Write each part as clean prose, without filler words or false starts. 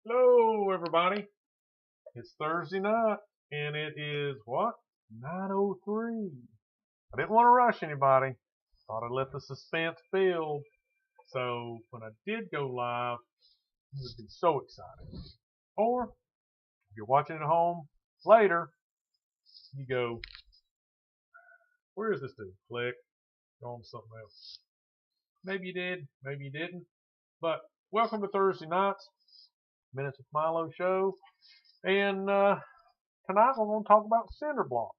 Hello, everybody. It's Thursday night, and it is what? 9:03. I didn't want to rush anybody. Thought I'd let the suspense build. So when I did go live, you would be so excited. Or if you're watching at home later, you go, where is this dude? Click, go on to something else. Maybe you did, maybe you didn't. But welcome to Thursday nights, Minutes with Milo show. And tonight we're going to talk about cinder block.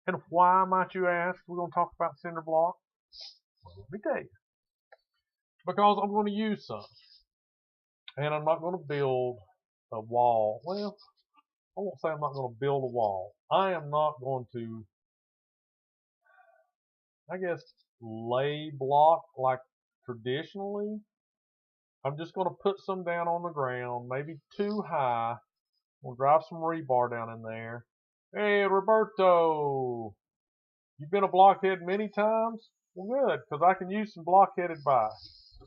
And why, might you ask, we're going to talk about cinder block? Well, let me tell you. Because I'm going to use some. And I'm not going to build a wall. Well, I won't say I'm not going to build a wall. I am not going to, I guess, lay block like traditionally. I'm just going to put some down on the ground, maybe too high. We'll drive some rebar down in there. Hey, Roberto, you've been a blockhead many times? Well, good, because I can use some blockhead advice.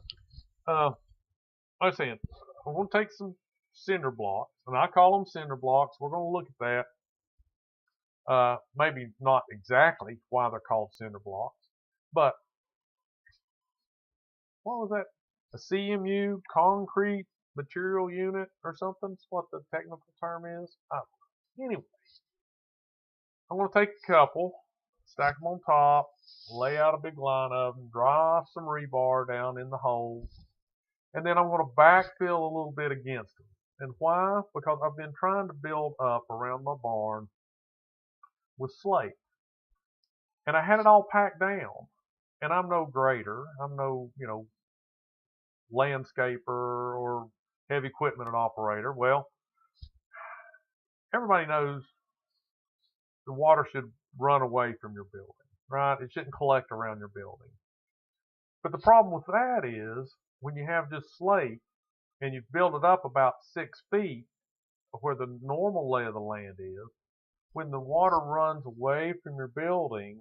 Like I said, I'm going to take some cinder blocks, and I call them cinder blocks. We're going to look at that. Maybe not exactly why they're called cinder blocks, but what was that? A CMU, concrete material unit or something? That's what the technical term is. Anyway, I'm going to take a couple, stack them on top, lay out a big line of them, drive some rebar down in the holes, and then I'm going to backfill a little bit against them. And why? Because I've been trying to build up around my barn with slate. And I had it all packed down. And I'm no grader. I'm no, landscaper or heavy equipment operator. Well, everybody knows the water should run away from your building, right? It shouldn't collect around your building. But the problem with that is when you have just slate and you build it up about 6 feet of where the normal lay of the land is, when the water runs away from your building,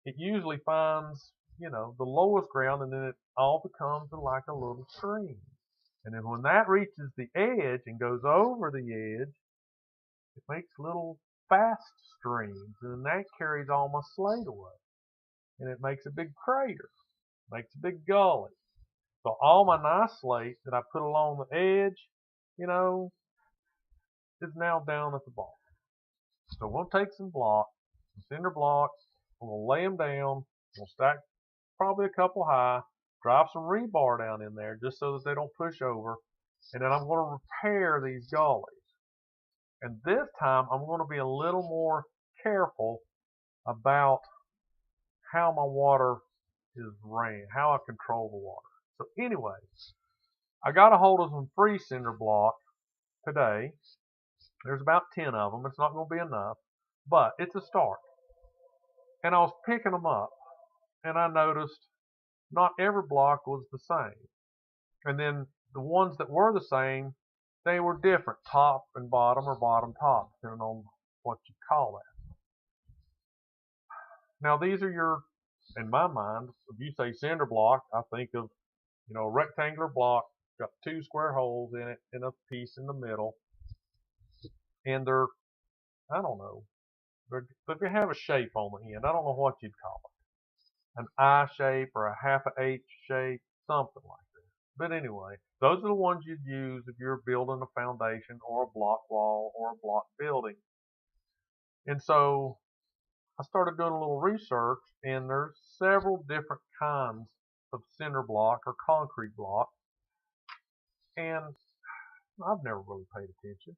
it usually finds, the lowest ground, and then it all becomes like a little stream. And then when that reaches the edge and goes over the edge, it makes little fast streams, and then that carries all my slate away. And it makes a big crater, makes a big gully. So all my nice slate that I put along the edge, is now down at the bottom. So we'll take some blocks, some cinder blocks, we'll lay them down, we'll stack probably a couple high, drive some rebar down in there just so that they don't push over, and then I'm going to repair these gullies. And this time I'm going to be a little more careful about how my water is ran, how I control the water. So anyway, I got a hold of some free cinder block today. There's about 10 of them. It's not going to be enough, but it's a start. And I was picking them up, and I noticed not every block was the same. And then the ones that were the same, they were different, top and bottom or bottom top, depending on what you call that. Now these are in my mind, if you say cinder block, I think of, a rectangular block, got 2 square holes in it and a piece in the middle. And they're, I don't know, they have a shape on the end. I don't know what you'd call it. An I shape or a half a H shape, something like that. But anyway, those are the ones you'd use if you're building a foundation or a block wall or a block building. And so I started doing a little research, and there's several different kinds of cinder block or concrete block. And I've never really paid attention.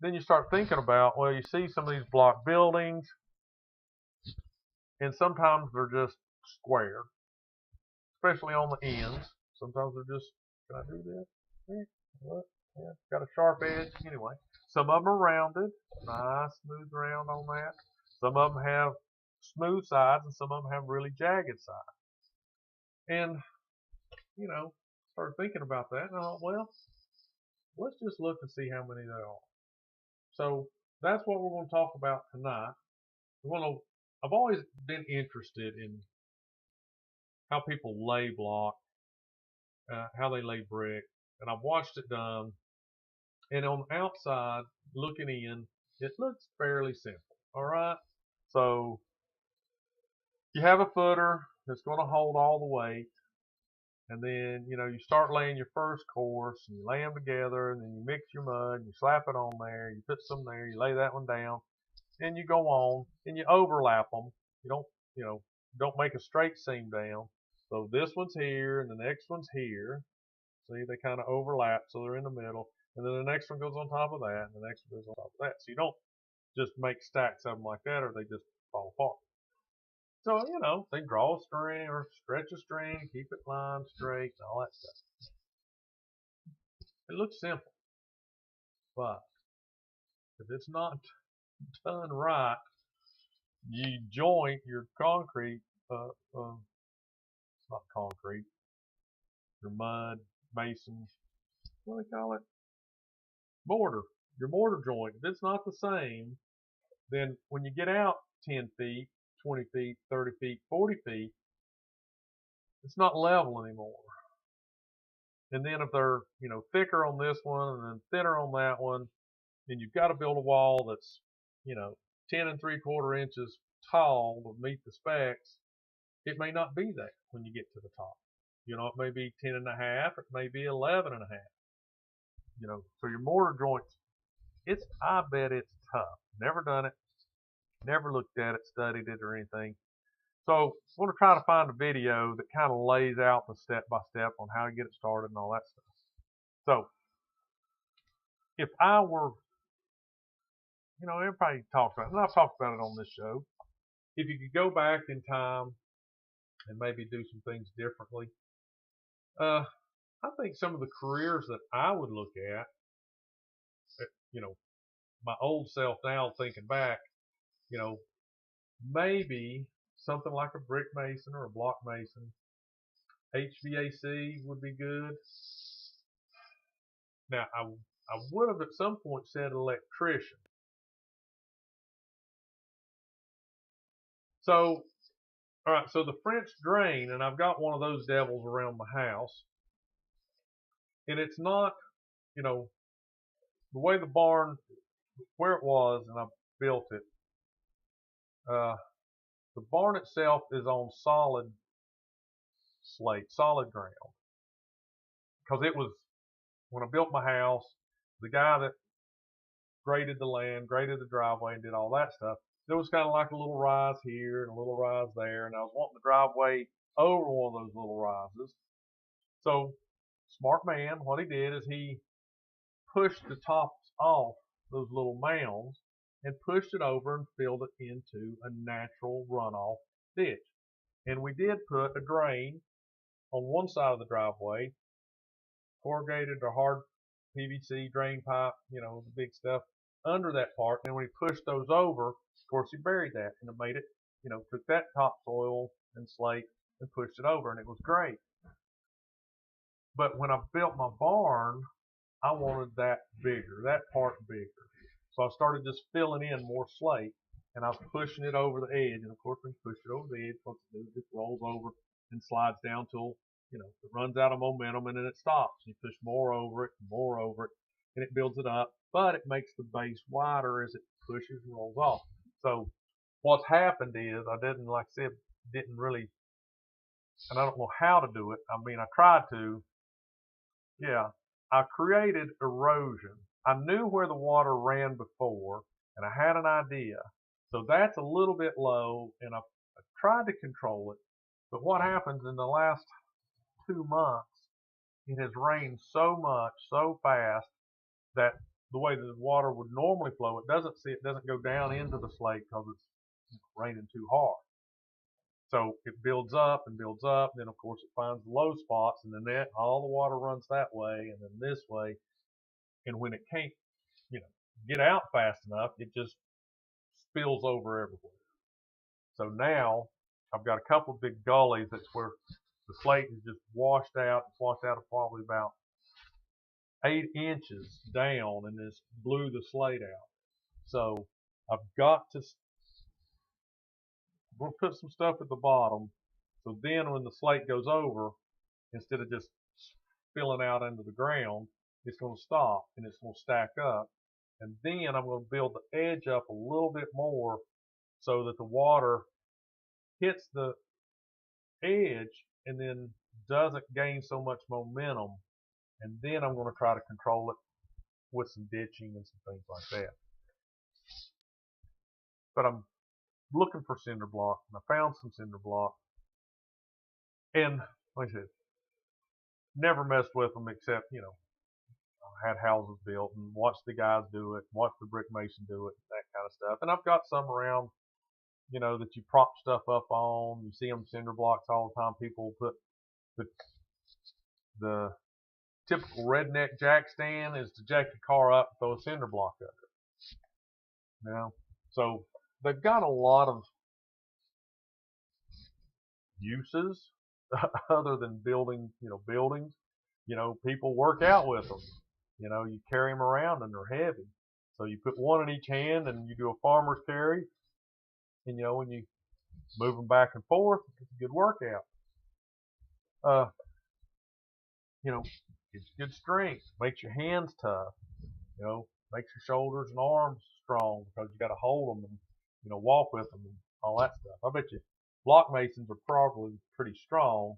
Then you start thinking about, well, you see some of these block buildings, and sometimes they're just square, especially on the ends. Sometimes they're just, can I do this? Yeah, got a sharp edge. Anyway, some of them are rounded, nice smooth round on that. Some of them have smooth sides, and some of them have really jagged sides. And, started thinking about that, and I thought, well, let's just look and see how many there are. So that's what we're going to talk about tonight. I've always been interested in how people lay block, how they lay brick, and I've watched it done. And on the outside, looking in, it looks fairly simple. All right. So you have a footer that's going to hold all the weight. And then, you start laying your first course, and you lay them together, and then you mix your mud, and you slap it on there, you put some there, you lay that one down, and you go on, and you overlap them. You don't make a straight seam down. So this one's here, and the next one's here. See, they kind of overlap, so they're in the middle. And then the next one goes on top of that, and the next one goes on top of that. So you don't just make stacks of them like that, or they just fall apart. So, they draw a string or stretch a string, keep it lined straight, and all that stuff. It looks simple, but if it's not done right, you joint your concrete, not concrete, your mud, mason, what do they call it? Mortar. Your mortar joint. If it's not the same, then when you get out 10 feet, 20 feet, 30 feet, 40 feet, it's not level anymore. And then if they're, thicker on this one and then thinner on that one, then you've got to build a wall that's, 10 3/4 inches tall to meet the specs. It may not be that when you get to the top. It may be 10 1/2, it may be 11 1/2. So your mortar joints, I bet it's tough. Never done it, never looked at it, studied it or anything. So I'm going to try to find a video that kind of lays out the step by step on how to get it started and all that stuff. So if I were, everybody talks about it, and I've talked about it on this show. If you could go back in time and maybe do some things differently, I think some of the careers that I would look at, my old self now thinking back, maybe something like a brick mason or a block mason. HVAC would be good. Now, I would have at some point said electrician. So, all right, so the French drain, and I've got one of those devils around my house. And it's not, the way the barn, where it was, and I built it, the barn itself is on solid slate, solid ground. Because it was, when I built my house, the guy that graded the land, graded the driveway, and did all that stuff, there was kind of like a little rise here and a little rise there, and I was wanting the driveway over one of those little rises. So, smart man, what he did is he pushed the tops off those little mounds and pushed it over and filled it into a natural runoff ditch. And we did put a drain on one side of the driveway, corrugated or hard PVC drain pipe, the big stuff, under that part. And when he pushed those over, of course, he buried that, and it made it, took that topsoil and slate and pushed it over, and it was great. But when I built my barn, I wanted that bigger, that part bigger. So I started just filling in more slate, and I was pushing it over the edge. And of course, when you push it over the edge, what it just rolls over and slides down till, it runs out of momentum, and then it stops. You push more over it, and it builds it up, but it makes the base wider as it pushes and rolls off. So what's happened is I didn't, like I said, didn't really, and I don't know how to do it. I mean, I tried to. Yeah, I created erosion. I knew where the water ran before, and I had an idea. So that's a little bit low, and I tried to control it. But what happens in the last 2 months, it has rained so much, so fast, that the way the water would normally flow, it doesn't go down into the slate because it's raining too hard. So it builds up and builds up. Then, of course, it finds the low spots, and then all the water runs that way and then this way. And when it can't, get out fast enough, it just spills over everywhere. So now I've got a couple of big gullies. That's where the slate is just washed out. It's washed out of probably about 8 inches down, and this blew the slate out. So I've got to we'll put some stuff at the bottom, so then when the slate goes over, instead of just spilling out into the ground, it's going to stop and it's going to stack up. And then I'm going to build the edge up a little bit more so that the water hits the edge and then doesn't gain so much momentum. And then I'm going to try to control it with some ditching and some things like that. But I'm looking for cinder block, and I found some cinder block. And like I said, never messed with them except, I had houses built and watched the guys do it, watched the brick mason do it, that kind of stuff. And I've got some around, that you prop stuff up on. You see them cinder blocks all the time. People put the typical redneck jack stand is to jack your car up and throw a cinder block under it. So they've got a lot of uses other than building, buildings. People work out with them. You carry them around and they're heavy. So you put one in each hand and you do a farmer's carry. And, when you move them back and forth, it's a good workout. Gives you good strength, makes your hands tough, makes your shoulders and arms strong because you got to hold them and, walk with them and all that stuff. I bet you block masons are probably pretty strong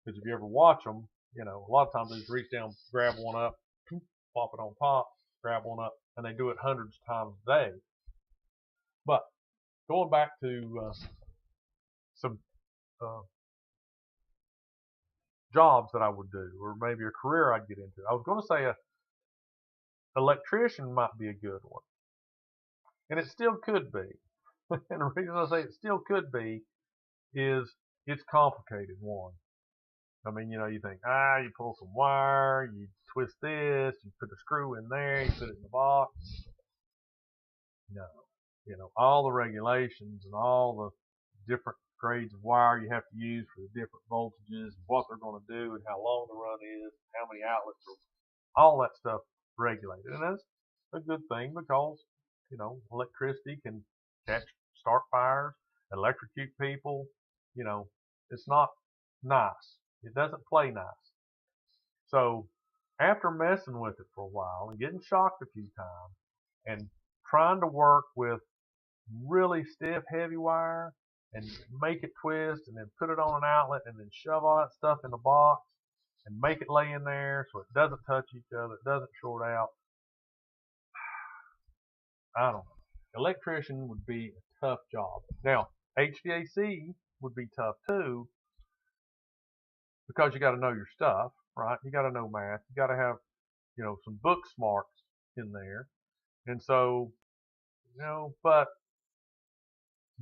because if you ever watch them, a lot of times they just reach down, grab one up, plop it on top, grab one up, and they do it hundreds of times a day. But going back to some jobs that I would do, or maybe a career I'd get into. I was going to say a electrician might be a good one, and it still could be. And the reason I say it still could be is it's complicated. One, I mean, you think, you pull some wire, you twist this, you put a screw in there, you put it in the box. No, all the regulations and all the different grades of wire you have to use for the different voltages, and what they're going to do, and how long the run is, how many outlets are, all that stuff regulated. And that's a good thing because, electricity can start fires, electrocute people. It's not nice. It doesn't play nice. So after messing with it for a while and getting shocked a few times and trying to work with really stiff, heavy wire and make it twist and then put it on an outlet and then shove all that stuff in the box and make it lay in there so it doesn't touch each other, it doesn't short out. I don't know. Electrician would be a tough job. Now, HVAC would be tough too because you got to know your stuff, right? You got to know math. You got to have, some book smarts in there. And so, but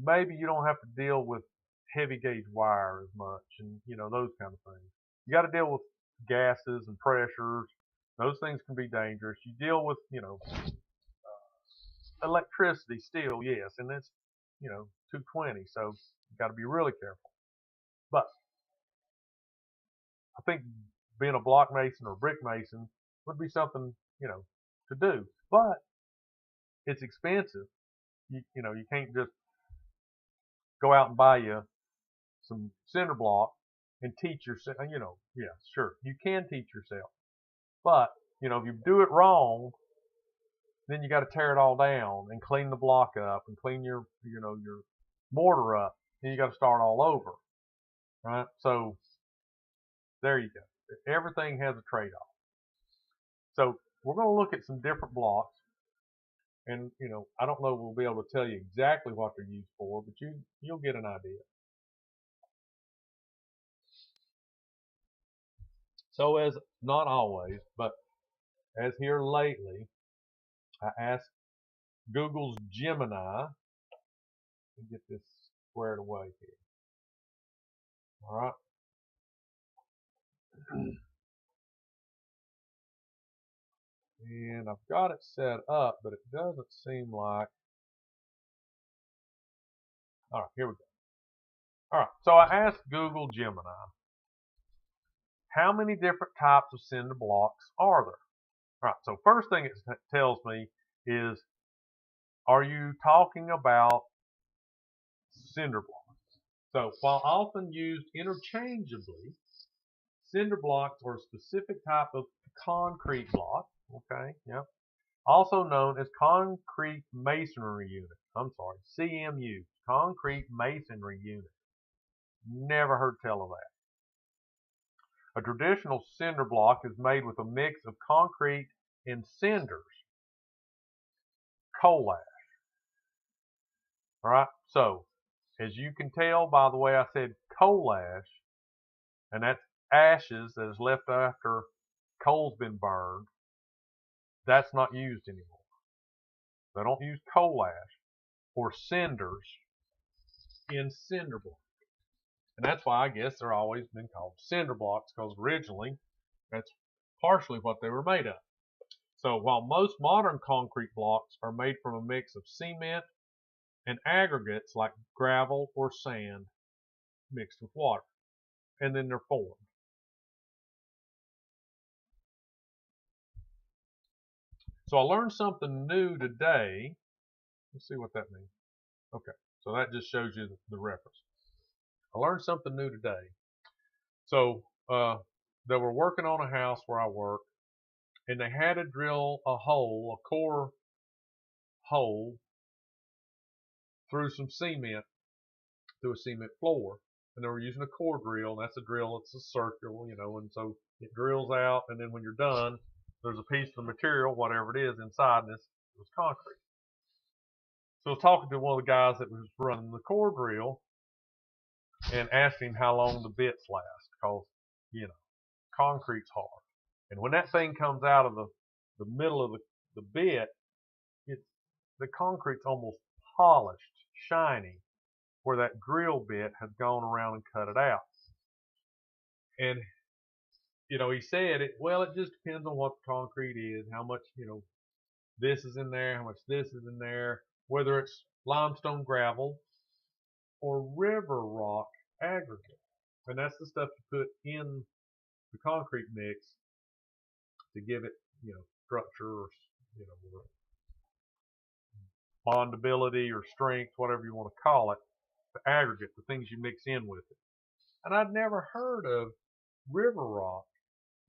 maybe you don't have to deal with heavy gauge wire as much and, those kind of things. You got to deal with gases and pressures. Those things can be dangerous. You deal with, electricity still, yes, and it's, 220, so you got to be really careful. But I think being a block mason or brick mason would be something, to do. But it's expensive. You can't just go out and buy you some cinder block and teach yourself. Yeah, sure, you can teach yourself. But, if you do it wrong, then you got to tear it all down and clean the block up and clean your mortar up. Then you got to start all over, right? So there you go. Everything has a trade-off. So we're going to look at some different blocks, and I don't know if we'll be able to tell you exactly what they're used for, but you'll get an idea. So as not always, but as here lately, I asked Google's Gemini. Let me get this squared away here. All right. And I've got it set up, but it doesn't seem like. All right, here we go. All right, so I asked Google Gemini, how many different types of cinder blocks are there? All right, so first thing it tells me is, are you talking about cinder blocks? So while often used interchangeably, Cinder blocks are a specific type of concrete block. Okay, yep. Also known as concrete masonry unit. I'm sorry, CMU, concrete masonry unit. Never heard tell of that. A traditional cinder block is made with a mix of concrete and cinders, coal ash. All right, so as you can tell by the way I said coal ash, and that's ashes that is left after coal's been burned, that's not used anymore. They don't use coal ash or cinders in cinder blocks. And that's why I guess they're always been called cinder blocks, because originally that's partially what they were made of. So while most modern concrete blocks are made from a mix of cement and aggregates like gravel or sand mixed with water, and then they're formed. So I learned something new today. Let's see what that means. Okay, so that just shows you the reference. I learned something new today. So they were working on a house where I work, and they had to drill a hole, a core hole, through some cement, through a cement floor. And they were using a core drill, and that's a drill, it's a circle, you know, and so it drills out, and then when you're done, there's a piece of the material, whatever it is, inside, and this was concrete. So I was talking to one of the guys that was running the core drill and asked him how long the bits last, because, you know, concrete's hard. And when that thing comes out of the middle of the bit, the concrete's almost polished, shiny, where that drill bit has gone around and cut it out. And, you know, he said, it just depends on what the concrete is, how much, you know, this is in there, how much this is in there, whether it's limestone gravel or river rock aggregate. And that's the stuff you put in the concrete mix to give it, you know, structure or, you know, bondability or strength, whatever you want to call it, the aggregate, the things you mix in with it. And I'd never heard of river rock.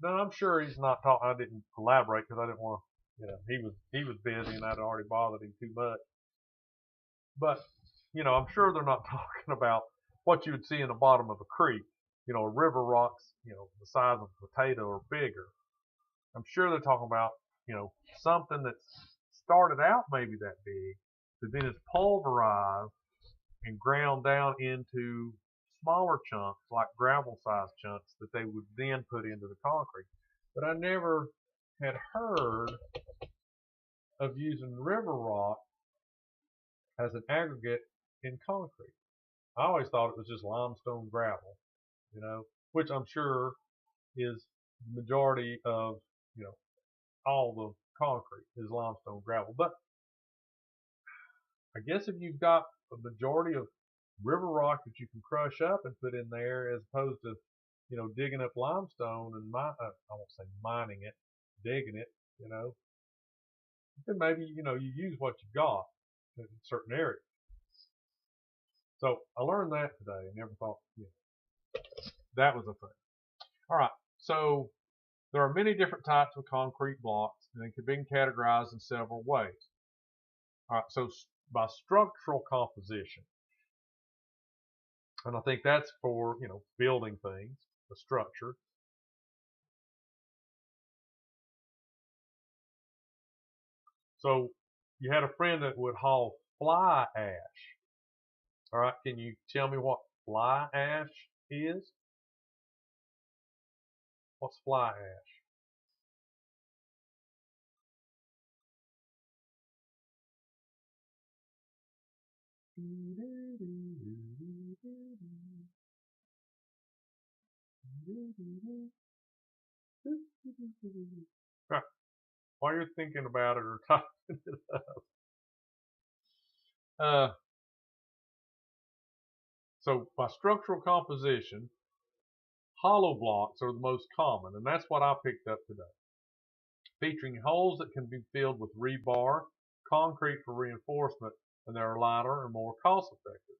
Now I'm sure he's not talking. I didn't elaborate because I didn't want to, you know, he was busy and I'd already bothered him too much. But, you know, I'm sure they're not talking about what you would see in the bottom of a creek. You know, a river rock's, you know, the size of a potato or bigger. I'm sure they're talking about, you know, something that's started out maybe that big, but then it's pulverized and ground down into smaller chunks, like gravel-sized chunks, that they would then put into the concrete. But I never had heard of using river rock as an aggregate in concrete. I always thought it was just limestone gravel, you know, which I'm sure is the majority of, you know, all the concrete is limestone gravel. But I guess if you've got a majority of river rock that you can crush up and put in there, as opposed to, you know, digging up limestone and I won't say mining it, digging it, you know, then maybe, you know, you use what you got in certain areas. So I learned that today. I never thought, you know, that was a thing. All right, so there are many different types of concrete blocks, and they can be categorized in several ways. All right, so by structural composition, and I think that's for, you know, building things, the structure. So you had a friend that would haul fly ash. All right, can you tell me what fly ash is? What's fly ash? Right. While you're thinking about it or typing it up. So by structural composition, hollow blocks are the most common, and that's what I picked up today. Featuring holes that can be filled with rebar, concrete for reinforcement, and they're lighter and more cost effective.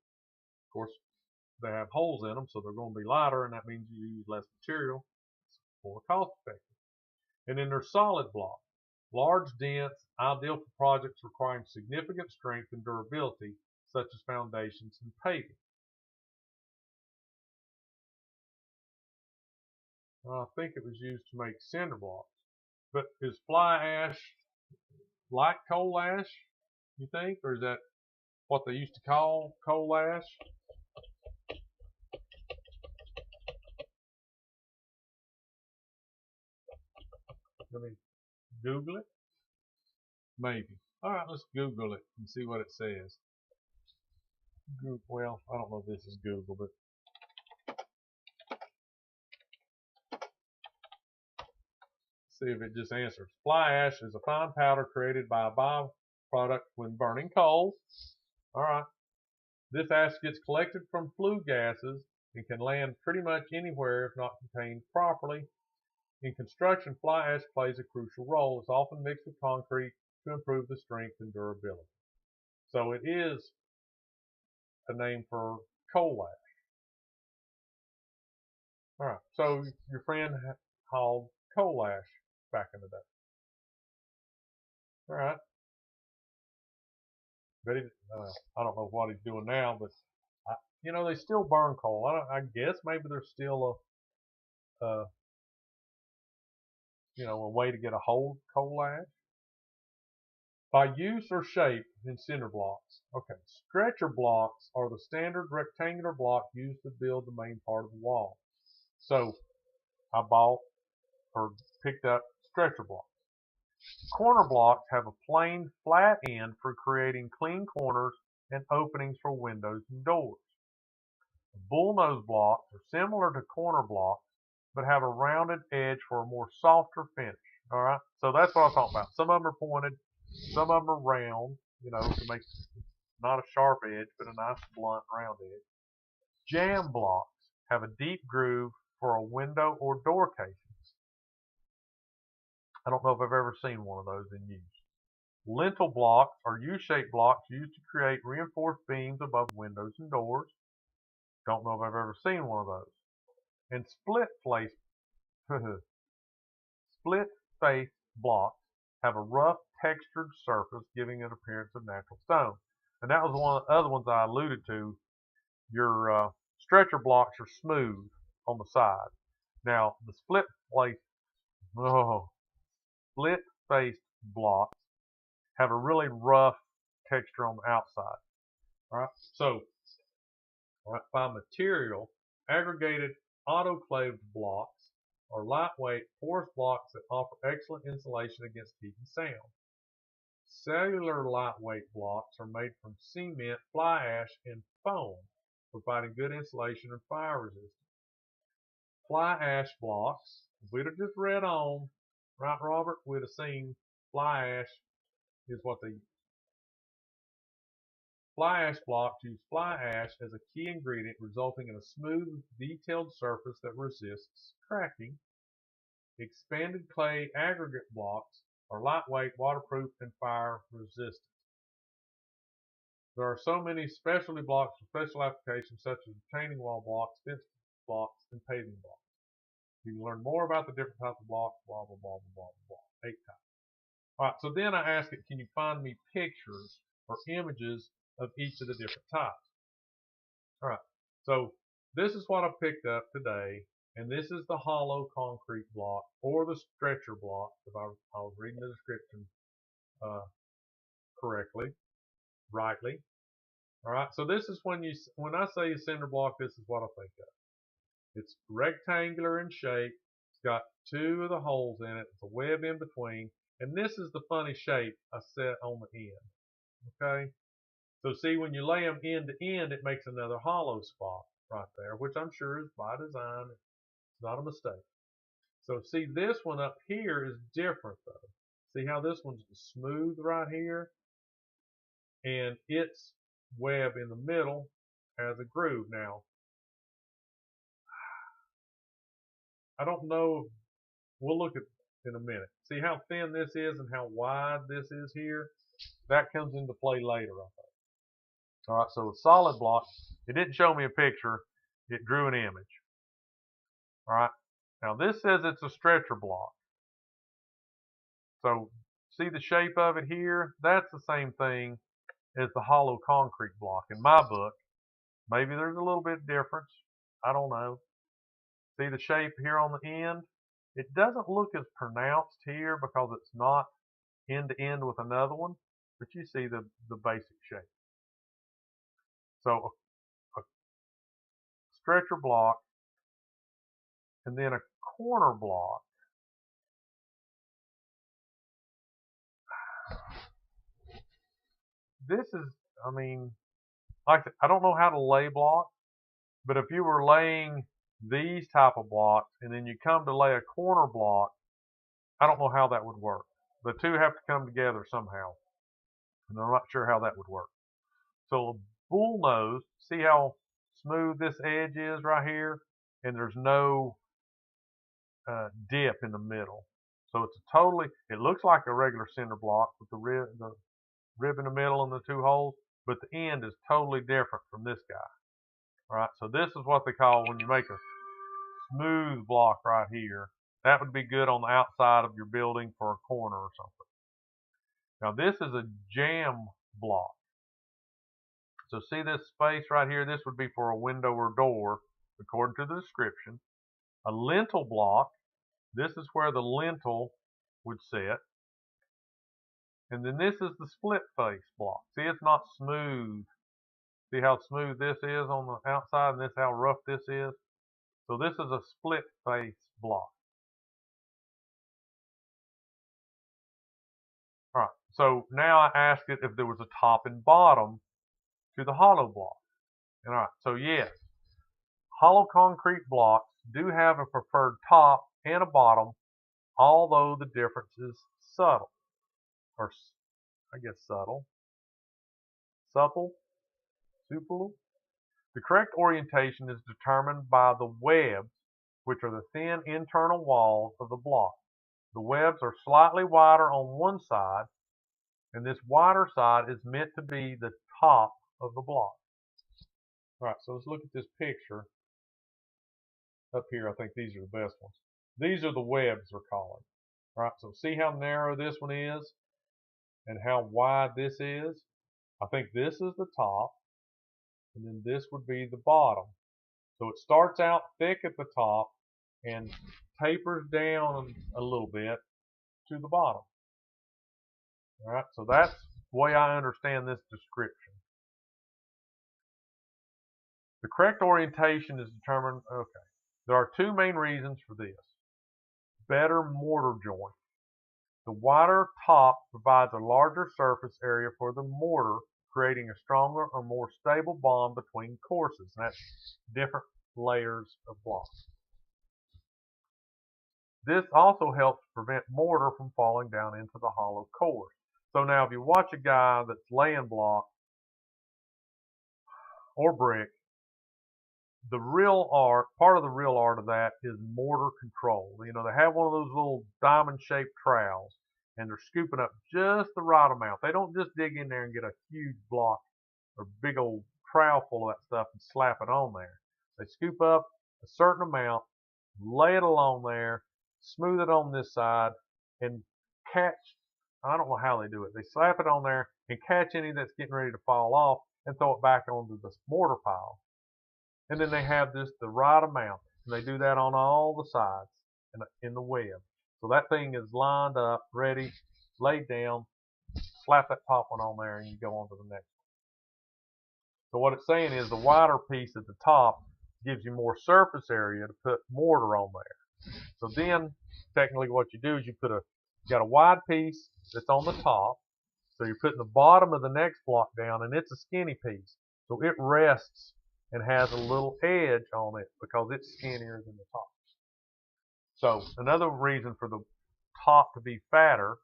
Of course, they have holes in them, so they're going to be lighter, and that means you use less material. more cost effective. And then there's solid blocks. Large, dense, ideal for projects requiring significant strength and durability, such as foundations and paving. I think it was used to make cinder blocks. But is fly ash like coal ash, you think? Or is that what they used to call coal ash? Let me Google it. Maybe. All right, let's Google it and see what it says. Well, I don't know if this is Google, but see if it just answers. Fly ash is a fine powder created by a byproduct when burning coal. All right. This ash gets collected from flue gases and can land pretty much anywhere if not contained properly. In construction, fly ash plays a crucial role. It's often mixed with concrete to improve the strength and durability. So it is a name for coal ash. All right. So your friend hauled coal ash back in the day. All right. But I don't know what he's doing now, but they still burn coal. I guess maybe there's still a way to get a hold of coal ash. By use or shape in cinder blocks. Okay, stretcher blocks are the standard rectangular block used to build the main part of the wall. So I bought or picked up stretcher blocks. Corner blocks have a plain flat end for creating clean corners and openings for windows and doors. Bullnose blocks are similar to corner blocks but have a rounded edge for a more softer finish. All right, so that's what I'm talking about. Some of them are pointed, some of them are round, to make not a sharp edge but a nice blunt round edge. Jam blocks have a deep groove for a window or door casing. I don't know if I've ever seen one of those in use. Lintel blocks are U-shaped blocks used to create reinforced beams above windows and doors. Don't know if I've ever seen one of those. And split-faced blocks have a rough textured surface giving it appearance of natural stone. And that was one of the other ones I alluded to. Your stretcher blocks are smooth on the side. Now the split-faced blocks have a really rough texture on the outside. All right. So by material, aggregated autoclaved blocks are lightweight porous blocks that offer excellent insulation against heat and sound. Cellular lightweight blocks are made from cement, fly ash, and foam, providing good insulation and fire resistance. Fly ash blocks, if we'd have just read on, right, Robert, we'd have seen fly ash is what they use. Fly ash blocks use fly ash as a key ingredient, resulting in a smooth, detailed surface that resists cracking. Expanded clay aggregate blocks are lightweight, waterproof, and fire resistant. There are so many specialty blocks for special applications such as retaining wall blocks, fence blocks, and paving blocks. You can learn more about the different types of blocks, blah, blah, blah, blah, blah, blah. 8 times. All right, so then I ask it, can you find me pictures or images of each of the different types? All right, so this is what I picked up today, and this is the hollow concrete block or the stretcher block, if I was reading the description rightly. All right, so this is when I say a cinder block, this is what I think of. It's rectangular in shape. It's got 2 of the holes in it. It's a web in between, and this is the funny shape I set on the end. Okay, so see, when you lay them end to end, it makes another hollow spot right there, which I'm sure is by design. It's not a mistake. So see, this one up here is different though. See how this one's smooth right here, and its web in the middle has a groove. Now, I don't know. We'll look at in a minute. See how thin this is and how wide this is here? That comes into play later, I think. All right, so a solid block. It didn't show me a picture. It drew an image. All right. Now this says it's a stretcher block. So see the shape of it here? That's the same thing as the hollow concrete block in my book. Maybe there's a little bit difference. I don't know. See the shape here on the end? It doesn't look as pronounced here because it's not end to end with another one, but you see the basic shape. So a stretcher block and then a corner block. This is, I mean, like I don't know how to lay blocks, but if you were laying these type of blocks and then you come to lay a corner block, I don't know how that would work. The two have to come together somehow, and I'm not sure how that would work. So a bull nose, see how smooth this edge is right here, and there's no dip in the middle. So it's a totally, it looks like a regular cinder block with the rib in the middle and the two holes, but the end is totally different from this guy. All right, so this is what they call when you make a smooth block right here. That would be good on the outside of your building for a corner or something. Now this is a jam block. So see this space right here? This would be for a window or door, according to the description. A lintel block, this is where the lintel would sit. And then this is the split face block. See, it's not smooth. See how smooth this is on the outside and this how rough this is? So this is a split face block. All right, so now I asked it if there was a top and bottom to the hollow block. And all right, so yes, hollow concrete blocks do have a preferred top and a bottom, although the difference is subtle. Or I guess subtle. Supple? Supple? The correct orientation is determined by the webs, which are the thin internal walls of the block. The webs are slightly wider on one side, and this wider side is meant to be the top of the block. All right, so let's look at this picture. Up here, I think these are the best ones. These are the webs they're calling. All right, so see how narrow this one is and how wide this is? I think this is the top, and then this would be the bottom. So it starts out thick at the top and tapers down a little bit to the bottom. All right, so that's the way I understand this description. The correct orientation is determined, okay. There are two main reasons for this. Better mortar joint. The wider top provides a larger surface area for the mortar, creating a stronger or more stable bond between courses. And that's different layers of blocks. This also helps prevent mortar from falling down into the hollow core. So now if you watch a guy that's laying block or brick, the real art, part of the real art of that is mortar control. You know, they have one of those little diamond-shaped trowels, and they're scooping up just the right amount. They don't just dig in there and get a huge block or big old trowel full of that stuff and slap it on there. They scoop up a certain amount, lay it along there, smooth it on this side, and catch, I don't know how they do it. They slap it on there and catch any that's getting ready to fall off and throw it back onto the mortar pile. And then they have this the right amount, and they do that on all the sides in the web. So that thing is lined up, ready, laid down, slap that top one on there, and you go on to the next one. So what it's saying is the wider piece at the top gives you more surface area to put mortar on there. So then, technically what you do is you got a wide piece that's on the top, so you're putting the bottom of the next block down, and it's a skinny piece. So it rests and has a little edge on it because it's skinnier than the top. So another reason for the top to be fatter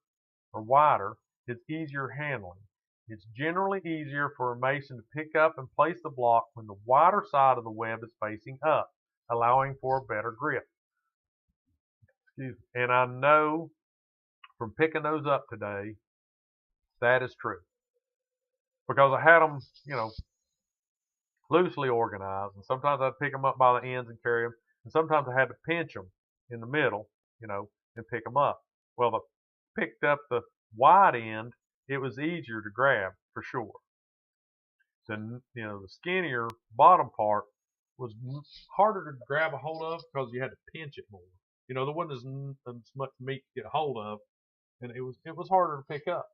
or wider is easier handling. It's generally easier for a mason to pick up and place the block when the wider side of the web is facing up, allowing for a better grip. Excuse me. And I know from picking those up today, that is true. Because I had them, you know, loosely organized, and sometimes I'd pick them up by the ends and carry them, and sometimes I had to pinch them in the middle, and pick them up. Well, if I picked up the wide end, it was easier to grab for sure. The skinnier bottom part was harder to grab a hold of because you had to pinch it more. There wasn't as much meat to get a hold of, and it was harder to pick up.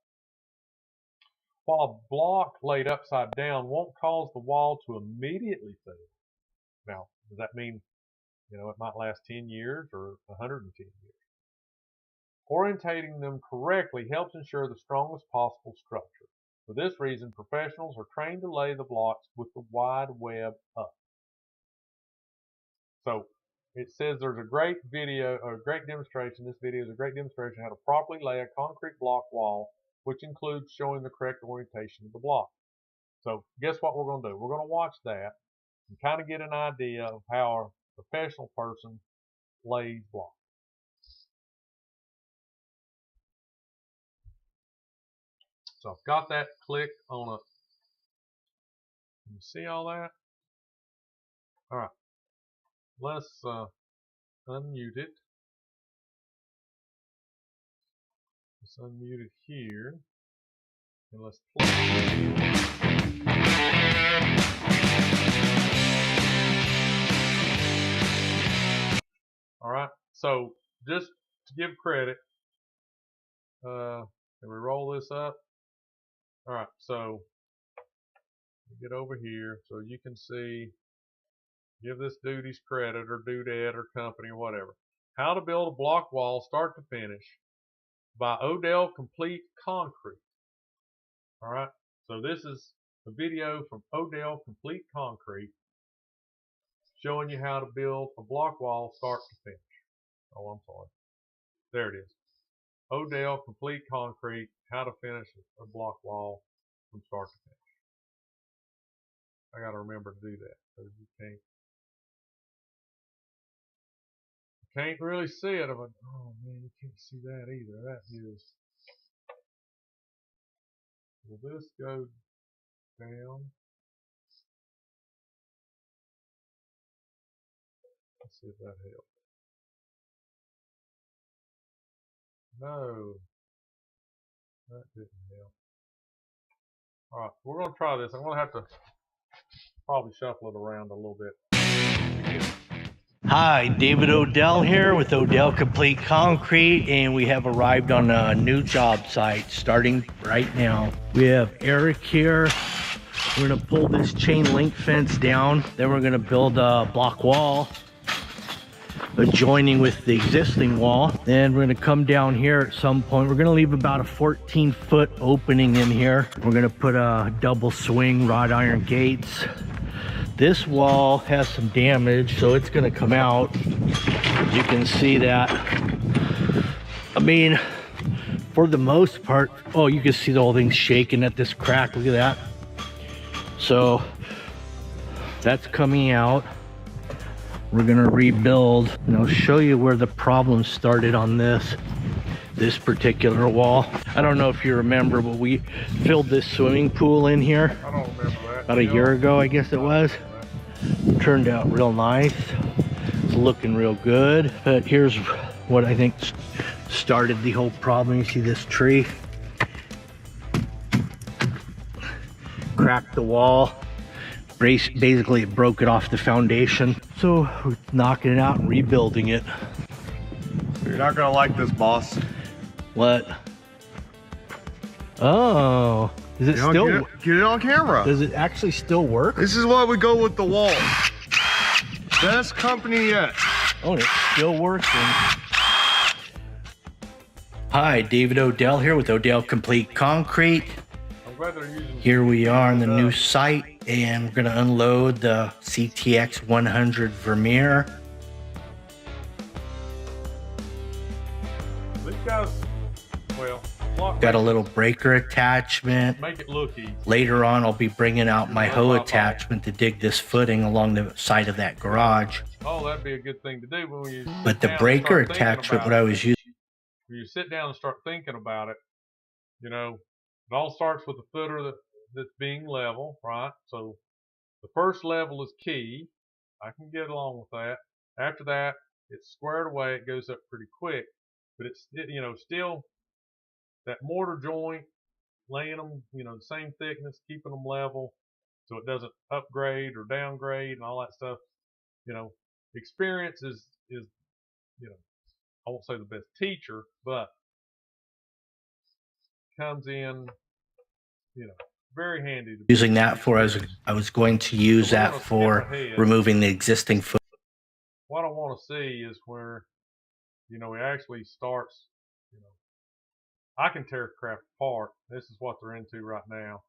While a block laid upside down won't cause the wall to immediately fail. Now, does that mean it might last 10 years or 110 years? Orientating them correctly helps ensure the strongest possible structure. For this reason, professionals are trained to lay the blocks with the wide web up. So it says there's a great video, or a great demonstration. This video is a great demonstration how to properly lay a concrete block wall, which includes showing the correct orientation of the block. So guess what we're going to do? We're going to watch that and kind of get an idea of how a professional person lays blocks. So I've got that clicked on a. Can you see all that? All right. Let's unmute it. Let's unmute it here. And let's play. All right. So just to give credit, can we roll this up? All right. So get over here so you can see. Give this dude's credit or dudette or company or whatever. How to build a block wall start to finish by Odell Complete Concrete. All right. So this is a video from Odell Complete Concrete showing you how to build a block wall start to finish. Oh, I'm sorry. There it is. Odell Complete Concrete, how to finish a block wall from start to finish. I got to remember to do that because you can't really see it. Oh man, you can't see that either. That is. Will this go down? Let's see if that helps. No, that didn't help. All right, we're going to try this. I'm going to have to probably shuffle it around a little bit. Hi, David Odell here with Odell Complete Concrete, and we have arrived on a new job site starting right now. We have Eric here. We're going to pull this chain link fence down. Then we're going to build a block wall adjoining with the existing wall. Then we're going to come down here at some point. We're going to leave about a 14-foot opening in here. We're going to put a double swing wrought iron gates. This wall has some damage, so it's going to come out. You can see that. I mean, for the most part, oh, you can see the whole thing shaking at this crack. Look at that. So that's coming out. We're going to rebuild, and I'll show you where the problem started on this particular wall. I don't know if you remember, but we filled this swimming pool in here. I don't remember that. About a year ago, I guess it was. Turned out real nice. It's looking real good. But here's what I think started the whole problem. You see this tree? Cracked the wall. Basically, it broke it off the foundation. So we're knocking it out and rebuilding it. You're not gonna like this, boss. What? Oh. Does it still get it on camera? Does it actually still work? This is why we go with the wall. Best company yet. Oh, it's still working. Hi, David Odell here with Odell Complete Concrete. I'm glad they're using. Here we are on the new site, and we're gonna unload the CTX 100 Vermeer. These guys, well. Got a little breaker attachment. Make it look easy. Later on, I'll be bringing out my hoe attachment to dig this footing along the side of that garage. Oh, that'd be a good thing to do when you. But the breaker attachment, what I was using. When you sit down and start thinking about it, it all starts with the footer that's being level, right? So the first level is key. I can get along with that. After that it's squared away, it goes up pretty quick. But it's, you know, still that mortar joint, laying them, you know, the same thickness, keeping them level so it doesn't upgrade or downgrade and all that stuff. You know, experience is, you know, I won't say the best teacher, but comes in, you know, very handy. To Using that for, I was going to use that for removing the existing foot. What I want to see is where, you know, it actually starts, you know, I can tear crap apart. This is what they're into right now.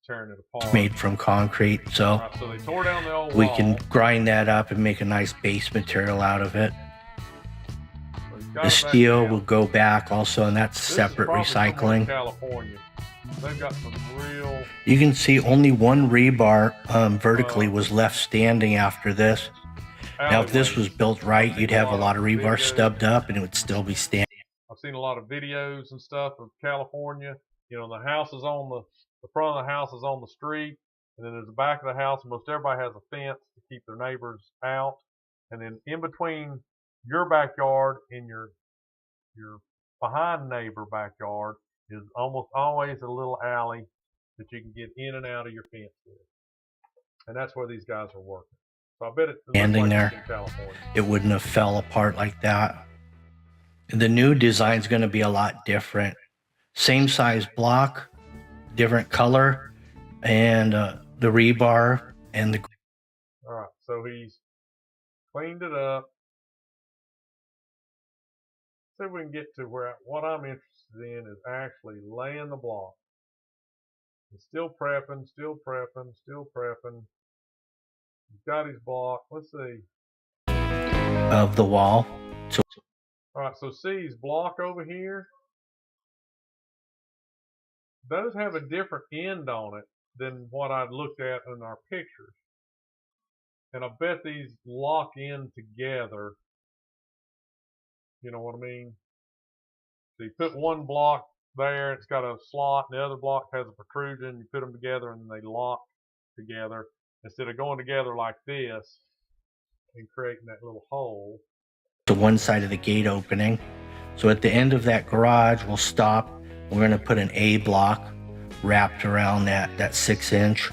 Tearing it apart. Made from concrete, so, right, so they tore down the old we wall. can grind that up and make a nice base material out of it. So the steel will go back also, and that's separate recycling. California. They've got some real. You can see only one rebar vertically was left standing after this. Now, if this was built right, you'd have a lot of rebar stubbed up and it would still be standing. I've seen a lot of videos and stuff of California. You know, the house is on the front of the house is on the street, and then there's the back of the house. Most everybody has a fence to keep their neighbors out, and then in between your backyard and your behind neighbor backyard is almost always a little alley that you can get in and out of your fence with, and that's where these guys are working. So I bet it's standing like there, in California. It wouldn't have fell apart like that. The new design is going to be a lot different. Same size block, different color, and the rebar and the. All right, so he's cleaned it up. See if we can get to where what I'm interested in is actually laying the block. He's still prepping, still prepping, still prepping. He's got his block. Let's see. Of the wall. So, all right, so see his block over here? Does have a different end on it than what I looked at in our pictures. And I bet these lock in together. You know what I mean? So you put one block there, it's got a slot, and the other block has a protrusion. You put them together and they lock together instead of going together like this and creating that little hole. To one side of the gate opening. So at the end of that garage, we'll stop. We're going to put an A block wrapped around that 6-inch.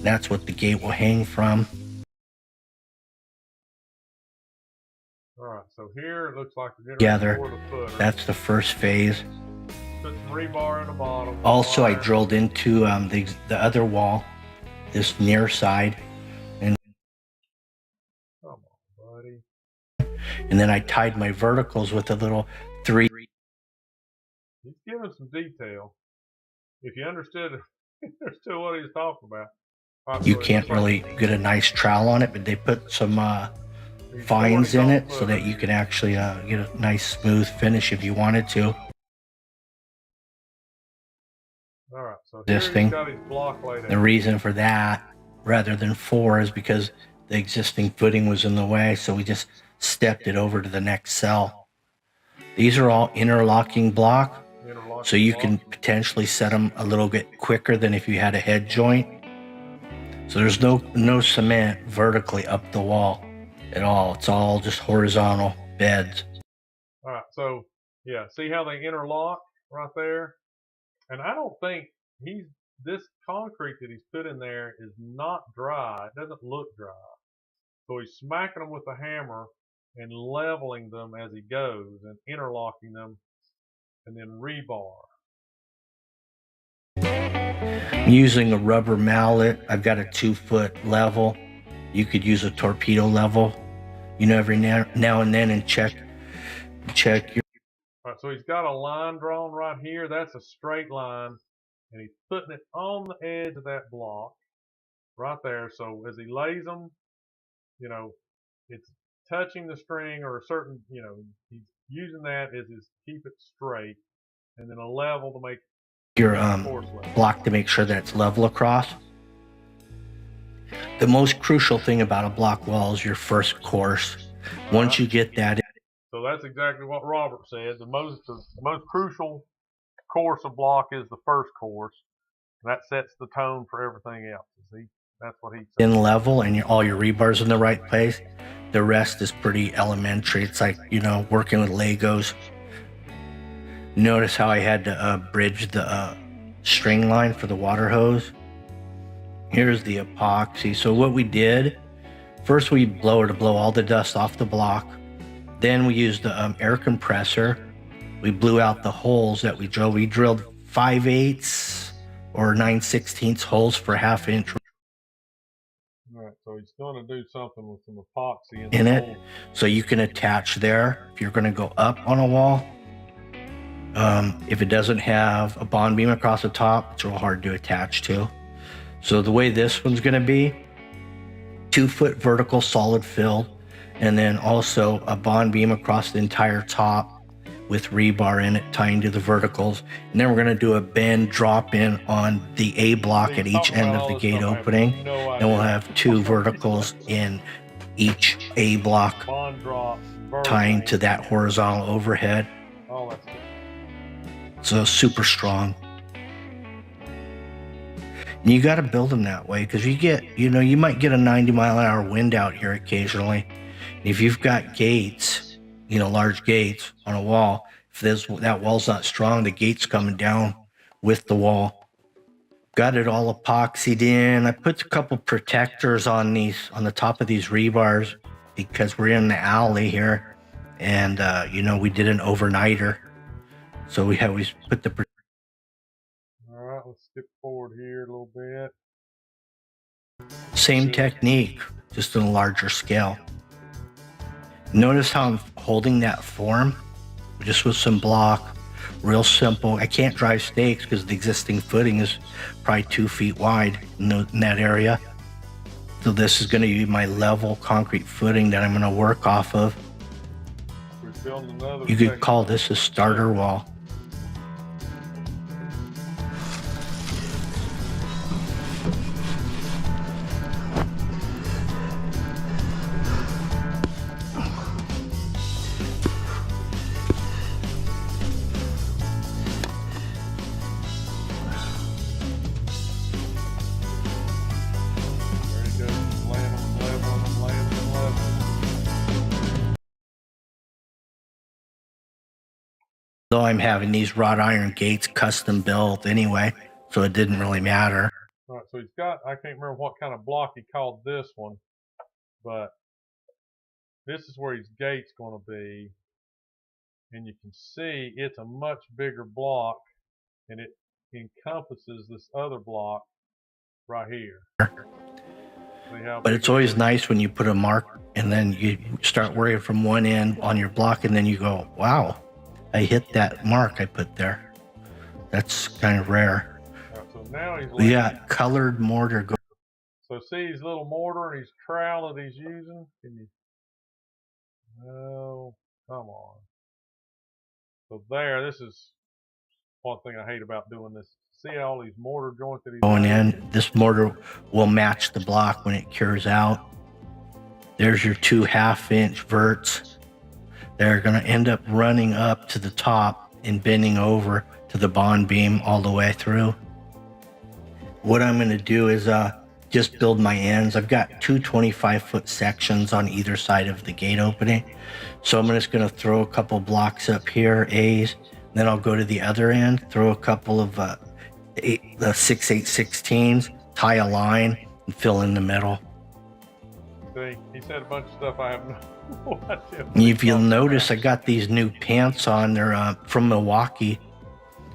That's what the gate will hang from. All right, so here it looks like we're together. That's the first phase. Put some rebar in the bottom. Also, I drilled into the other wall, this near side, and come on, buddy. And then I tied my verticals with a little 3. He's giving some detail. If you understood what he was talking about. Right, you so can't really get a nice trowel on it, but they put some fines in it so that you can actually get a nice smooth finish if you wanted to. All right, so this here thing, he's got his block laid out. The reason for that, rather than 4, is because the existing footing was in the way, so we just stepped it over to the next cell. These are all interlocking block, so you can potentially set them a little bit quicker than if you had a head joint. So there's no cement vertically up the wall at all. It's all just horizontal beds. All right, so yeah, see how they interlock right there? And I don't think this concrete that he's put in there is not dry. It doesn't look dry. So he's smacking them with a hammer and leveling them as he goes and interlocking them, and then rebar. I'm using a rubber mallet. I've got a 2-foot level. You could use a torpedo level, you know, every now and then, and check your. All right, so he's got a line drawn right here. That's a straight line, and he's putting it on the edge of that block right there. So as he lays them, you know, it's touching the string or a certain, you know, he's using that as his keep it straight, and then a level to make your block to make sure that it's level across. The most crucial thing about a block wall is your first course. Once you get that in. So that's exactly what Robert said. The most crucial course of block is the first course. And that sets the tone for everything else. See, That's what he said. In level and all your rebar's in the right place. The rest is pretty elementary. It's like, you know, working with Legos. Notice how I had to bridge the string line for the water hose. Here's the epoxy. So what we did, first we blow all the dust off the block. Then we used the air compressor. We blew out the holes that we drilled. We drilled 5/8 or 9/16 holes for ½ inch. All right, so he's going to do something with some epoxy in it, so you can attach there if you're going to go up on a wall. If it doesn't have a bond beam across the top, it's real hard to attach to. So the way this one's going to be, 2-foot vertical solid fill, and then also a bond beam across the entire top with rebar in it tying to the verticals. And then we're going to do a bend drop in on the A block at each end of the gate opening. Then we'll have 2 verticals in each A block tying to that horizontal overhead. Oh, that's good. So super strong. And you got to build them that way because you might get a 90-mile-an-hour wind out here occasionally. And if you've got gates, large gates on a wall, if that wall's not strong, the gate's coming down with the wall. Got it all epoxied in. I put a couple protectors on the top of these rebars because we're in the alley here, and we did an overnighter, so we put the. All right, let's skip forward here a little bit. Same technique, just on a larger scale. Notice how I'm holding that form, just with some block, real simple. I can't drive stakes because the existing footing is probably 2 feet wide in that area. So this is going to be my level concrete footing that I'm going to work off of. You could call this a starter wall. Though I'm having these wrought iron gates custom built anyway, so it didn't really matter. All right, so he's got, I can't remember what kind of block he called this one, but this is where his gate's going to be. And you can see it's a much bigger block, and it encompasses this other block right here. But it's always nice when you put a mark and then you start working from one end on your block, and then you go, wow, I hit that mark I put there. That's kind of rare. Right, so now we got colored mortar. So see his little mortar and his trowel that he's using? Can you? Oh, come on. So there, this is one thing I hate about doing this. See all these mortar joints that he's going in. This mortar will match the block when it cures out. There's your 2 half-inch verts. They're going to end up running up to the top and bending over to the bond beam all the way through. What I'm going to do is just build my ends. I've got 2 25-foot sections on either side of the gate opening. So I'm just going to throw a couple blocks up here, A's. Then I'll go to the other end, throw a couple of 6/8/16s, tie a line, and fill in the middle. See, he said a bunch of stuff I have no idea. If you'll notice, I got these new pants on. They're from Milwaukee.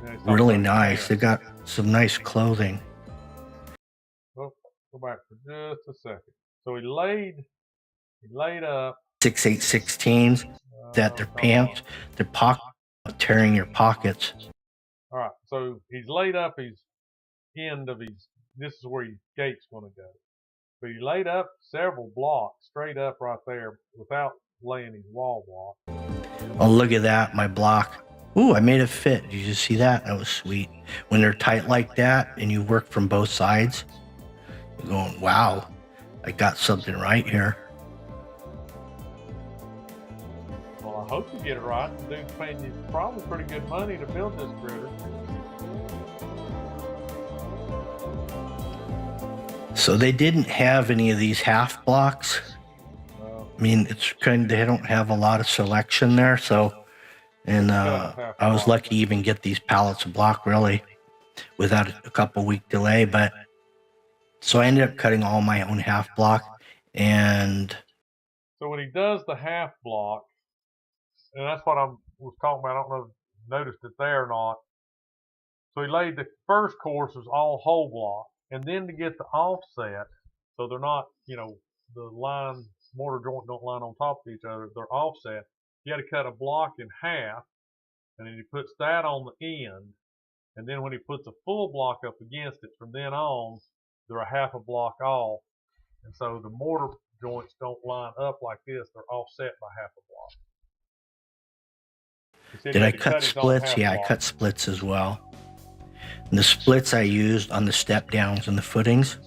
Yeah, really nice. They got some nice clothing. Oh, go back for just a second. So he laid up 6/8/16s. That their pants, their pocket, tearing your pockets. All right. So he's laid up his end of his. This is where his gate's going to go. But he laid up several blocks straight up right there without laying his wall block. Oh, look at that, my block. Ooh, I made it fit. Did you just see that? That was sweet. When they're tight like that and you work from both sides, you're going, wow, I got something right here. Well, I hope you get it right. The dude's paying you probably pretty good money to build this critter. So they didn't have any of these half blocks. I mean, it's they don't have a lot of selection there. So, and I was lucky to even get these pallets of block really without a couple week delay. But so I ended up cutting all my own half block. And so when he does the half block, and that's what I was talking about. I don't know if you noticed it there or not. So he laid the first course was all whole block, and then to get the offset, so they're not, the line mortar joint don't line on top of each other. They're offset. You had to cut a block in half, and then he puts that on the end, and then when he puts a full block up against it, from then on, they're a half a block off, and so the mortar joints don't line up like this. They're offset by half a block. Did I cut splits? Yeah, I cut splits as well. And the splits I used on the step downs and the footings.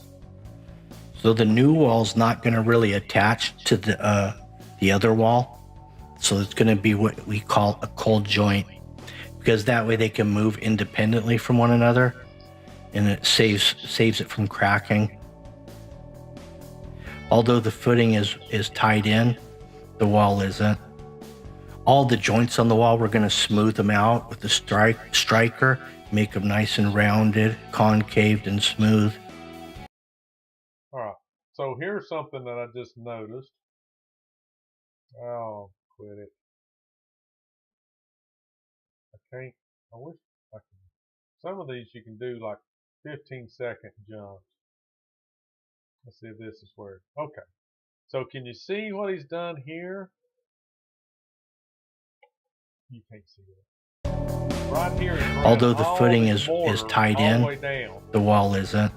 So the new wall's not going to really attach to the other wall. So it's going to be what we call a cold joint, because that way they can move independently from one another, and it saves it from cracking. Although the footing is tied in, the wall isn't. All the joints on the wall, we're going to smooth them out with the striker, make them nice and rounded, concaved, and smooth. All right, so here's something that I just noticed. Oh, quit it. I wish I could. Some of these you can do like 15-second jumps. Let's see if this is where. Okay. So can you see what he's done here? You can't see it. Right here, although the footing is tied in, the wall isn't.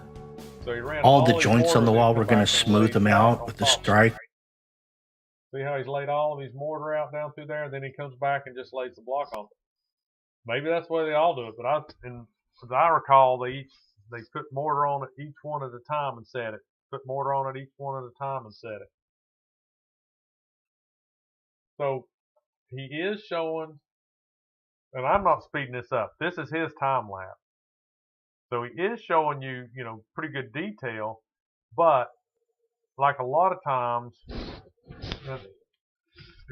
So he ran all the joints on the wall, we're going to smooth them out with the strike. See how he's laid all of his mortar out down through there, and then he comes back and just lays the block on it. Maybe that's the way they all do it, but as I recall, they put mortar on it each one at a time and set it. Put mortar on it each one at a time and set it. So he is showing, and I'm not speeding this up. This is his time lapse. So he is showing you, pretty good detail, but like a lot of times, and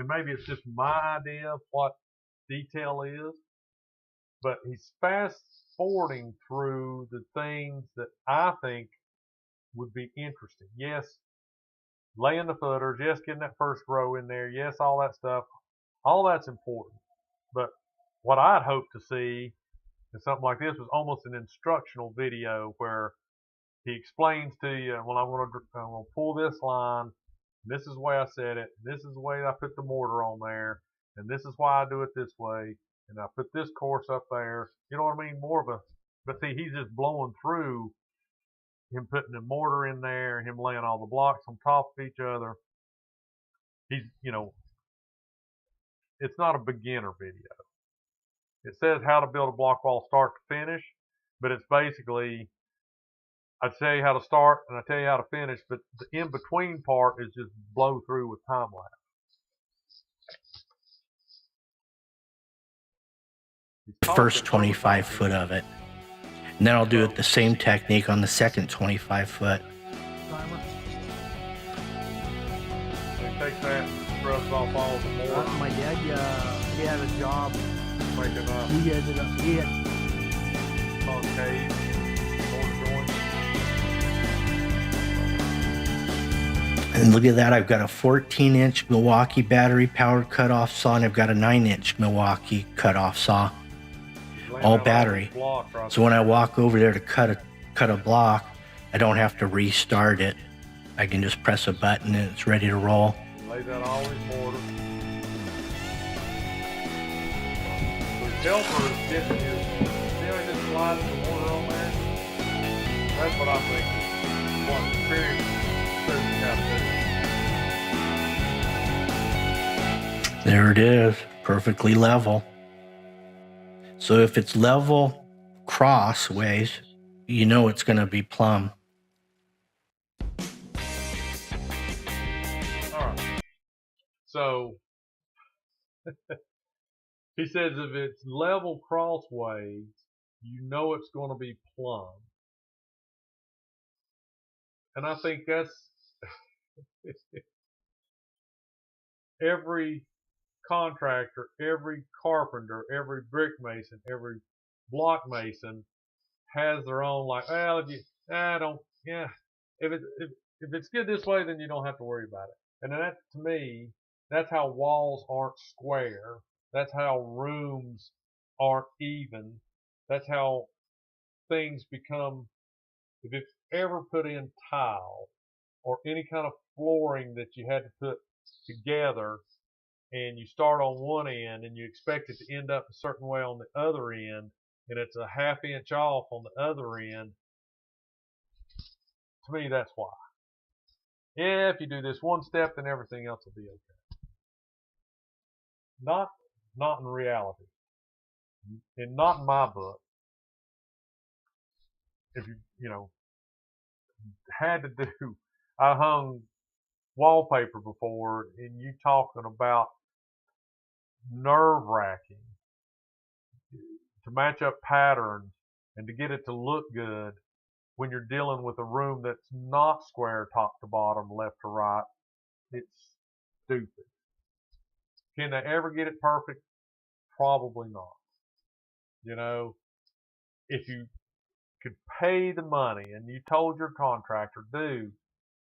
maybe it's just my idea of what detail is, but he's fast forwarding through the things that I think would be interesting. Yes, laying the footers, yes, getting that first row in there, yes, all that stuff, all that's important. But what I'd hope to see in something like this was almost an instructional video where he explains to you, well, I'm going to pull this line, this is the way I set it, this is the way I put the mortar on there, and this is why I do it this way, and I put this course up there. You know what I mean? More of a, but see, he's just blowing through him putting the mortar in there, him laying all the blocks on top of each other. He's, it's not a beginner video. It says how to build a block wall start to finish, but it's basically, I tell you how to start and I tell you how to finish, but the in-between part is just blow through with time lapse. First 25 foot of it. And then I'll do it the same technique on the second 25 foot. It takes that and rubs off all the mortar. My dad, he had a job. Making up. He had concave mortar joints. And look at that, I've got a 14-inch Milwaukee battery powered cutoff saw, and I've got a 9-inch Milwaukee cutoff saw, all battery. So when I walk over there to cut a block, I don't have to restart it. I can just press a button and it's ready to roll. Lays out all his mortar. So his helper is getting his, see how he just slides the mortar on there? That's what I think is what experience says you have to do. There it is, perfectly level. So if it's level crossways, you know it's going to be plumb. All right. So he says if it's level crossways, you know it's going to be plumb. And I think that's every contractor, every carpenter, every brick mason, every block mason has their own, like, well, if it's good this way, then you don't have to worry about it. And that, to me, that's how walls aren't square. That's how rooms aren't even. That's how things become, if it's ever put in tile or any kind of flooring that you had to put together, and you start on one end and you expect it to end up a certain way on the other end, and it's a half inch off on the other end, to me, that's why. Yeah, if you do this one step, then everything else will be okay. Not in reality, and not in my book. If you had to do, I hung wallpaper before, and you talking about nerve wracking to match up patterns and to get it to look good when you're dealing with a room that's not square top to bottom, left to right. It's stupid. Can they ever get it perfect? Probably not. If you could pay the money and you told your contractor, dude,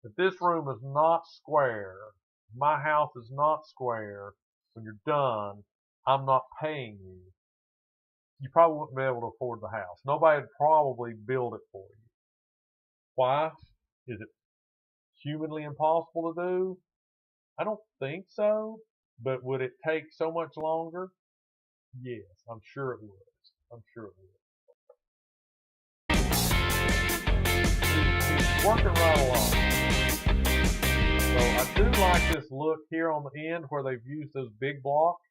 if this room is not square, my house is not square, when you're done, I'm not paying you. You probably wouldn't be able to afford the house. Nobody would probably build it for you. Why? Is it humanly impossible to do? I don't think so. But would it take so much longer? Yes, I'm sure it would. I'm sure it would. It's working right along. So I do like this look here on the end where they've used those big blocks.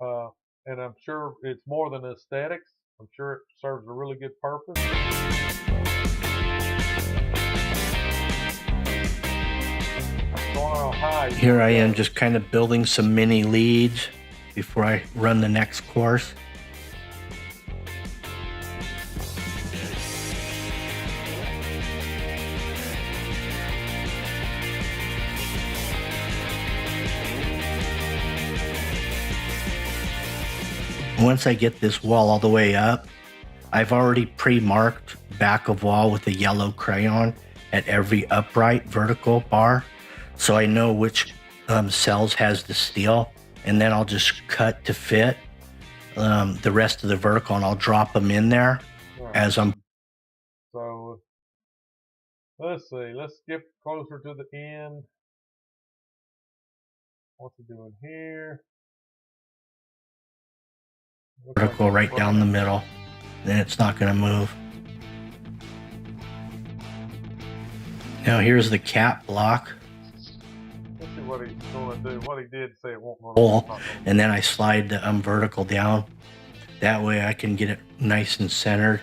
And I'm sure it's more than aesthetics. I'm sure it serves a really good purpose. Here I am just kind of building some mini leads before I run the next course. Once I get this wall all the way up, I've already pre-marked back of wall with a yellow crayon at every upright vertical bar, so I know which cells has the steel, and then I'll just cut to fit the rest of the vertical, and I'll drop them in there as I'm. So let's see, let's skip closer to the end. What's he doing here? Vertical right down the middle, then it's not going to move. Now here's the cap block. Let's see what he's going to do. What he did say it won't move. And then I slide the vertical down. That way I can get it nice and centered.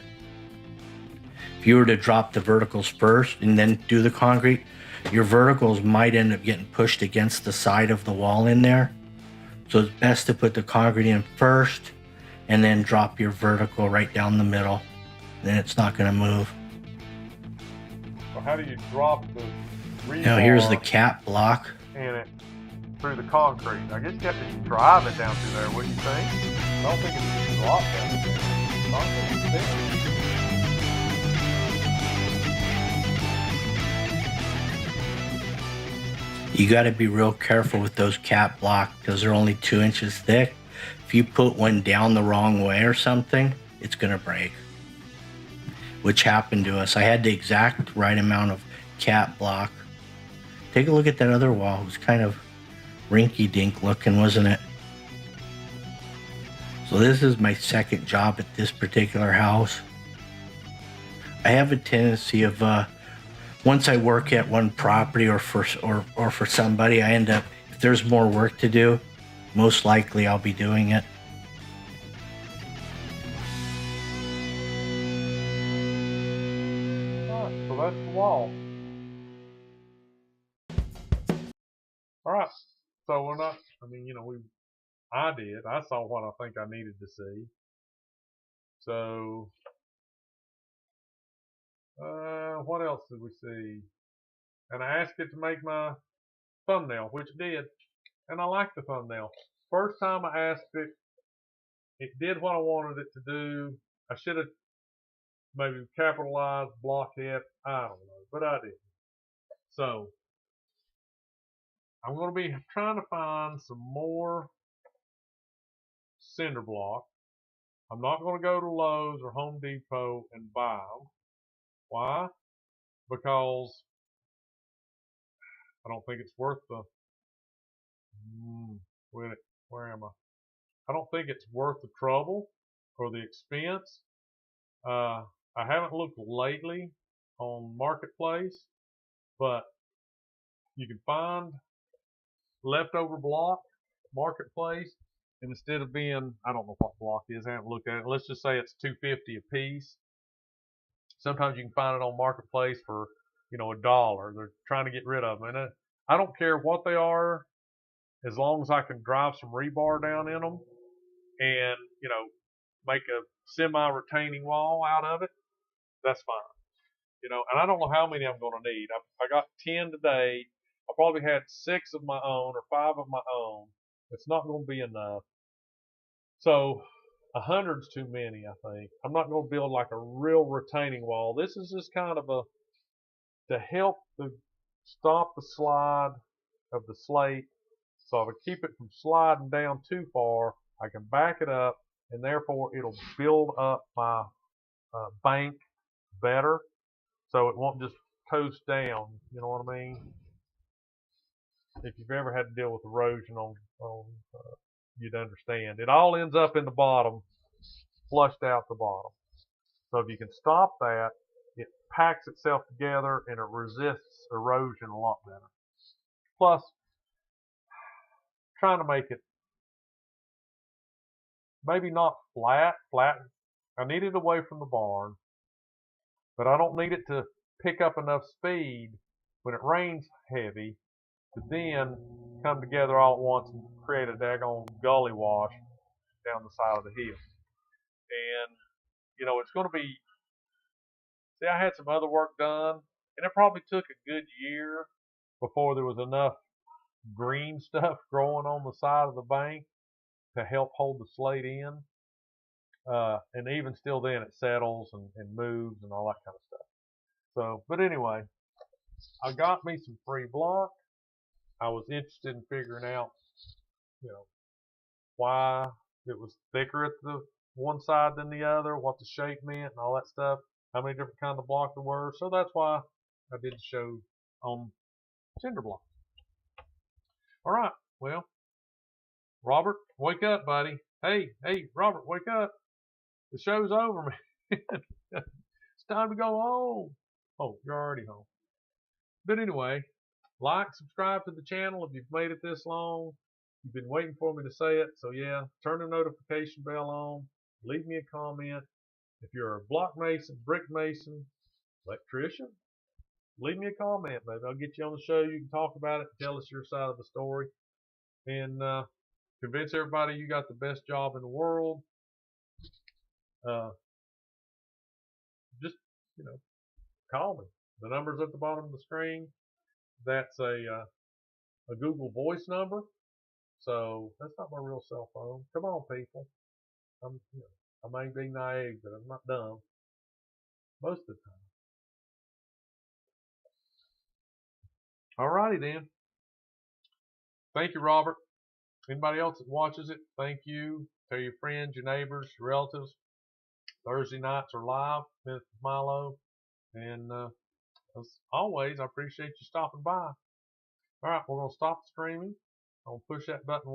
If you were to drop the verticals first and then do the concrete, your verticals might end up getting pushed against the side of the wall in there. So it's best to put the concrete in first and then drop your vertical right down the middle. Then it's not going to move. So how do you drop the rebar? Now here's the cap block. And it through the concrete. I guess you have to drive it down through there, wouldn't you think? I don't think it's just drop down there. Concrete is there. You got to be real careful with those cap blocks because they're only 2 inches thick. If you put one down the wrong way or something, it's going to break. Which happened to us. I had the exact right amount of cap block. Take a look at that other wall. It was kind of rinky-dink looking, wasn't it? So this is my second job at this particular house. I have a tendency of once I work at one property or for somebody, I end up, if there's more work to do, most likely I'll be doing it. Alright, so that's the wall. Alright, so we're not, I saw what I think I needed to see. So What else did we see? And I asked it to make my thumbnail, which it did. And I like the thumbnail. First time I asked it, it did what I wanted it to do. I should have maybe capitalized blockhead. I don't know, but I did. So I'm going to be trying to find some more cinder block. I'm not going to go to Lowe's or Home Depot and buy them. Why? Because I don't think it's worth the. Where am I? I don't think it's worth the trouble or the expense. I haven't looked lately on Marketplace, but you can find leftover block Marketplace, and instead of being, I don't know what block is, I haven't looked at it. Let's just say it's $2.50 a piece. Sometimes you can find it on Marketplace for $1. They're trying to get rid of them, and I don't care what they are, as long as I can drive some rebar down in them and make a semi-retaining wall out of it. That's fine. And I don't know how many I'm going to need. I got 10 today. I probably had 6 of my own or 5 of my own. It's not going to be enough. So 100's too many, I think. I'm not going to build like a real retaining wall. This is just kind of to help stop the slide of the slate. So if I keep it from sliding down too far, I can back it up, and therefore it'll build up my bank better, so it won't just coast down. You know what I mean? If you've ever had to deal with erosion you'd understand. It all ends up in the bottom, flushed out the bottom. So if you can stop that, it packs itself together and it resists erosion a lot better. Plus, trying to make it maybe not flat. I need it away from the barn, but I don't need it to pick up enough speed when it rains heavy to then come together all at once and create a daggone gully wash down the side of the hill. And it's going to be. See, I had some other work done, and it probably took a good year before there was enough green stuff growing on the side of the bank to help hold the slate in. And even still then, it settles and moves and all that kind of stuff. So, but anyway, I got me some free block. I was interested in figuring out, why it was thicker at the one side than the other, what the shape meant and all that stuff, how many different kinds of block there were. So that's why I did the show on cinder block. All right, well, Robert, wake up, buddy. Hey, Robert, wake up. The show's over, man. It's time to go home. Oh, you're already home. But anyway, like, subscribe to the channel if you've made it this long. You've been waiting for me to say it. So yeah, turn the notification bell on. Leave me a comment. If you're a block mason, brick mason, electrician, leave me a comment, baby. I'll get you on the show. You can talk about it, tell us your side of the story, and convince everybody you got the best job in the world. Just call me. The number's at the bottom of the screen. That's a Google Voice number, so that's not my real cell phone. Come on, people. I may be naive, but I'm not dumb most of the time. Alrighty then. Thank you, Robert. Anybody else that watches it, thank you. Tell your friends, your neighbors, your relatives. Thursday nights are live, Minutes with Milo. And as always, I appreciate you stopping by. All right, we're going to stop streaming. I'm going to push that button